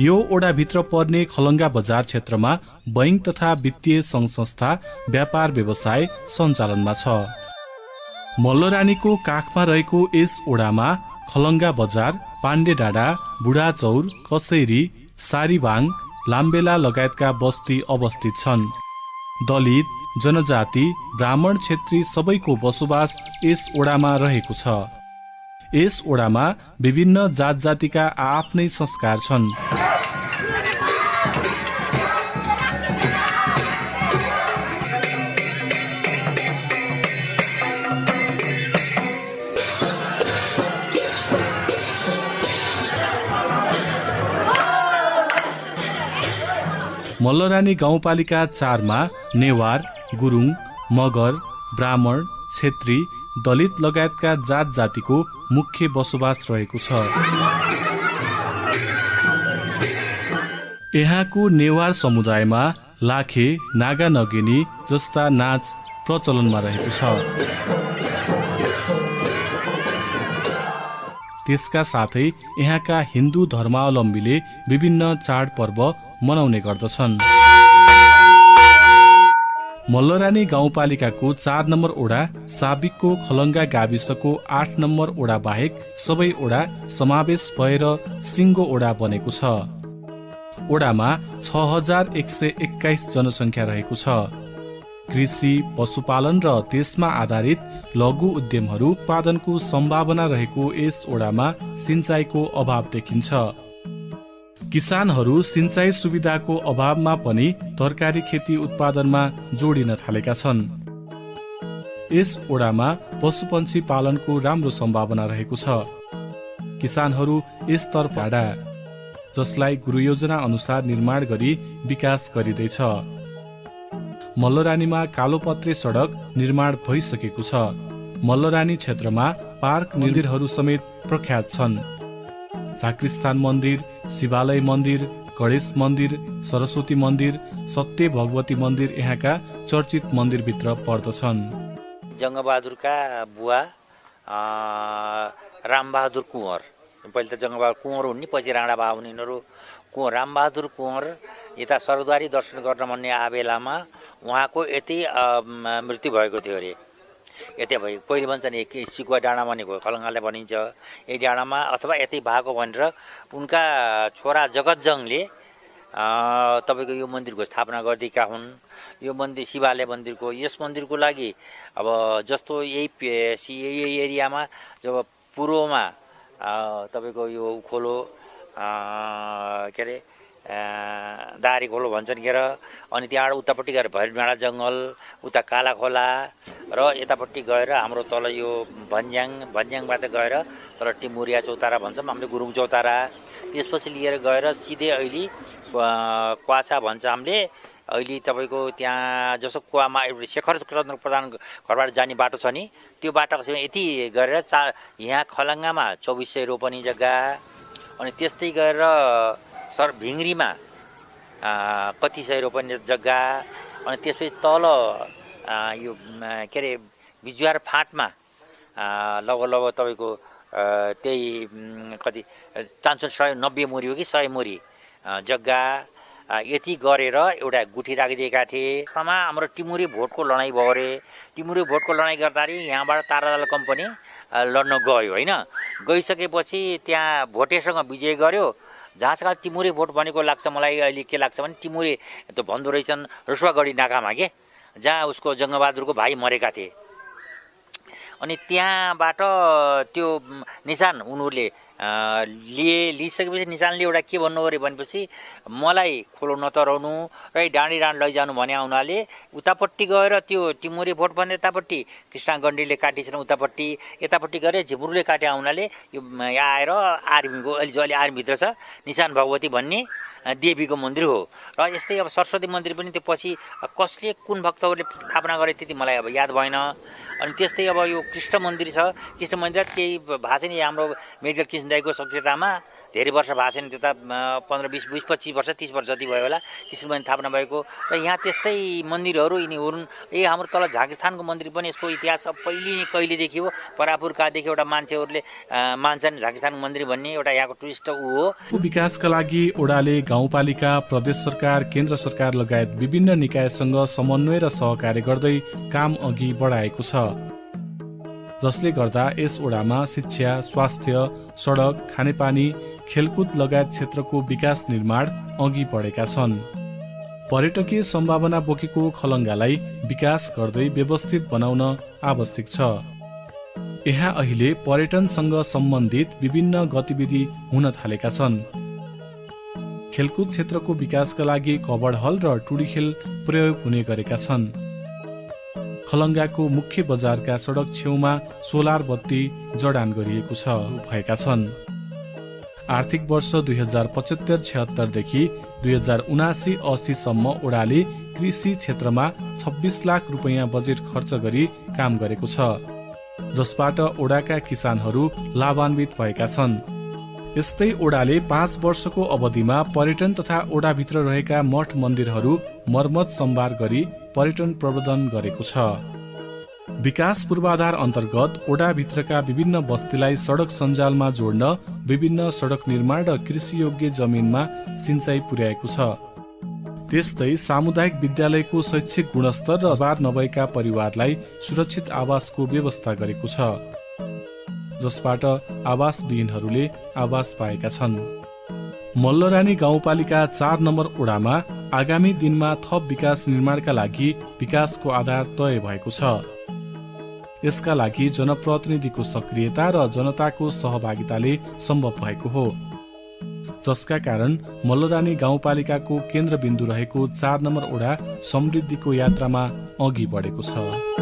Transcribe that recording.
यो ओडाभित्र पर्ने खलङ्गा बजार क्षेत्रमा बैंक तथा वित्तीय सङ्घ संस्था व्यापार व्यवसाय सञ्चालनमा छ। मल्लरानीको काखमा रहेको यस ओडामा खलङ्गा बजार, पाण्डे डाँडा, बुढाचौर, कसैरी, सारीबाङ, लाम्बेला लगायतका बस्ती अवस्थित छन्। दलित, जनजाति, ब्राह्मण, क्षेत्री सबैको बसोबास यस ओडामा रहेको छ। यस ओडामा विभिन्न जात जातिका आफ्नै संस्कार छन्। मल्लरानी गाउँपालिका 4 मा नेवार, गुरुङ, मगर, ब्राह्मण, क्षेत्री, दलित लगायतका जात जातिको मुख्य बसोबास रहेको छ। यहाँको नेवार समुदायमा लाखे, नागा नगेनी जस्ता नाच प्रचलनमा रहेको छ। त्यसका साथै यहाँका हिन्दू धर्मावलम्बीले विभिन्न चाडपर्व मनाउने गर्दछन्। मल्लरानी गाउँपालिकाको 4 नम्बर ओडा साबिकको खलङ्गा गाविसको 8 नम्बर ओडा बाहेक सबै ओडा समावेश भएर सिङ्गो ओडा बनेको छ। ओडामा 6121 जनसङ्ख्या रहेको छ। कृषि, पशुपालन र त्यसमा आधारित लघु उद्यमहरू उत्पादनको सम्भावना रहेको यस ओडामा सिंचाइको अभाव देखिन्छ। किसानहरू सिंचाइ सुविधाको अभावमा पनि तरकारी खेती उत्पादनमा जोडिन थालेका छन्। यस ओडामा पशुपन्छी पालनको राम्रो सम्भावना रहेको छ। किसानहरू यसतर्फ भाडा जसलाई गुरु योजना अनुसार निर्माण गरी विकास गरिँदैछ। मल्लरानीमा कालोपत्रे सडक निर्माण भइसकेको छ। मल्लरानी क्षेत्रमा पार्क मन्दिरहरू समेत प्रख्यात छन्। झाँक्रीस्थान मन्दिर, शिवालय मन्दिर, गणेश मन्दिर, सरस्वती मन्दिर, सत्य भगवती मन्दिर यहाँका चर्चित मन्दिरभित्र पर्दछन्। जङ्गबहादुरका बुवा रामबहादुर कुँवर, पहिले त जङ्गबहादुर कुँवर हुन् नि, पछि राणा बा हुन् यिनीहरू। रामबहादुर कुँवर यता सरद्वारी दर्शन गर्न भन्ने आबेलामा उहाँको यति मृत्यु भएको थियो अरे। यतै भयो, पहिले भन्छ नि सिकुवा डाँडा भनेको खलङ्गाले भनिन्छ, यही डाँडामा अथवा यतै भएको भनेर उनका छोरा जगतजङले तपाईँको यो मन्दिरको स्थापना गरिदिएका हुन्। यो मन्दिर शिवालय मन्दिरको, यस मन्दिरको लागि अब जस्तो यही एरियामा जब पूर्वमा तपाईँको यो उखोलो के अरे दारी खोलो भन्छन् के र, अनि त्यहाँबाट उतापट्टि गएर भैरडाँडा जङ्गल, उता काला खोला र यतापट्टि गएर हाम्रो तल यो भन्ज्याङबाट गएर तर टिमुरिया चौतारा भन्छौँ हामीले, गुरुङ चौतारा, त्यसपछि लिएर गएर सिधै अहिले क्वाछा भन्छ हामीले। अहिले तपाईँको त्यहाँ जसो कुवामा एउटा शेखर चन्द्र प्रधान घरबाट जाने बाटो छ नि, त्यो बाटोको छेउमा यति गरेर यहाँ खलङ्गामा 2400 रोपनी जग्गा, अनि त्यस्तै गरेर भिङ्ग्रीमा कति सय रोपनी जग्गा, अनि त्यसपछि तल यो के अरे बिजुवार फाँटमा लगभग तपाईँको त्यही कति 190 मुरी हो कि 100 मुरी जग्गा यति गरेर एउटा गुठी राखिदिएका थिए। समा हाम्रो टिमुरी भोटको लडाइँ भयो अरे। टिमुरी भोटको लडाइँ गर्दाखेरि यहाँबाट तारादाल कम्पनी लड्न गयो होइन। गइसकेपछि त्यहाँ भोटेसँग विजय गर्यो। जहाँसँग टिमुरे भोट भनेको लाग्छ मलाई अहिले के लाग्छ भने टिमुरे त भन्दो रहेछन् रसुवागढी नाकामा के, जहाँ उसको जङ्गबहादुरको भाइ मरेका थिए। अनि त्यहाँबाट त्यो निशान उनीहरूले लिइसकेपछि निशानले एउटा के भन्नु अरे भनेपछि मलाई खोलो नतराउनु र डाँडी लैजानु भने उनीहरूले उतापट्टि गएर त्यो टिमुरे भोट भन्ने यतापट्टि कृष्ण गण्डीले काटिछन्, उतापट्टि यतापट्टि गएर झिब्रुले काटे हुनाले यो आएर आर्मीको अहिले जो अहिले आर्मीभित्र छ निशान भगवती भन्ने देवीको मन्दिर हो। र यस्तै अब सरस्वती मन्दिर पनि त्यो पछि कसले कुन भक्तहरूले स्थापना गरे त्यति मलाई अब याद भएन। अनि त्यस्तै अब यो कृष्ण मन्दिर छ, कृष्ण मन्दिर केही भएको छैन हाम्रो मेडिकल कृष्ण दाईको सक्रियतामा धेरै वर्ष भएको छैन, त्यो त 15, 20, 25 वर्ष 30 वर्ष जति भयो होला त्यसरी पनि थापना भएको। र यहाँ त्यस्तै मन्दिरहरू यिनी हुन्। हाम्रो तल झाँक्रीथानको मन्दिर पनि यसको इतिहास कहिलेदेखि हो, परापुर्खादेखि एउटा मान्छेहरूले मान्छन् झाँक्रीथानको मन्दिर भन्ने एउटा यहाँको टुरिस्ट हो। विकासका लागि ओडाले गाउँपालिका, प्रदेश सरकार, केन्द्र सरकार लगायत विभिन्न निकायसँग समन्वय र सहकार्य गर्दै काम अघि बढाएको छ, जसले गर्दा यस ओडामा शिक्षा, स्वास्थ्य, सडक, खानेपानी, खेलकुद लगायत क्षेत्रको विकास निर्माण अघि बढेका छन्। पर्यटकीय सम्भावना बोकेको खलङ्गालाई विकास गर्दै व्यवस्थित बनाउन आवश्यक छ। यहाँ अहिले पर्यटनसँग सम्बन्धित विभिन्न गतिविधि हुन थालेका छन्। खेलकुद क्षेत्रको विकासका लागि कबड हल र टुडी खेल प्रयोग हुने गरेका छन्। खलङ्गाको मुख्य बजारका सडक छेउमा सोलर बत्ती जडान गरिएको भएका छन्। आर्थिक वर्ष 2075-76 देखि 2079-80 सम्म ओडाले कृषि क्षेत्रमा 26 लाख रुपैयाँ बजेट खर्च गरी काम गरेको छ, जसबाट ओडाका किसानहरू लाभान्वित भएका छन्। यस्तै ओडाले 5 वर्षको अवधिमा पर्यटन तथा ओडाभित्र रहेका मठ मन्दिरहरू मर्मत सम्भार गरी पर्यटन प्रवर्धन गरेको छ। विकास पूर्वाधार अन्तर्गत ओडाभित्रका विभिन्न बस्तीलाई सडक सञ्जालमा जोड्न विभिन्न सडक निर्माण र कृषियोग्य जमिनमा सिंचाइ पुर्याएको छ। त्यस्तै सामुदायिक विद्यालयको शैक्षिक गुणस्तर र बार नभएका परिवारलाई सुरक्षित आवासको व्यवस्था गरेको छ, जसबाट आवासविहीनहरूले आवास पाएका छन्। मल्लरानी गाउँपालिका 4 नम्बर ओडामा आगामी दिनमा थप विकास निर्माणका लागि विकासको आधार तय भएको छ। यसका लागि जनप्रतिनिधिको सक्रियता र जनताको सहभागिताले सम्भव भएको हो, जसका कारण मल्लरानी गाउँपालिकाको केन्द्रबिन्दु रहेको 4 नम्बर ओडा समृद्धिको यात्रामा अघि बढेको छ।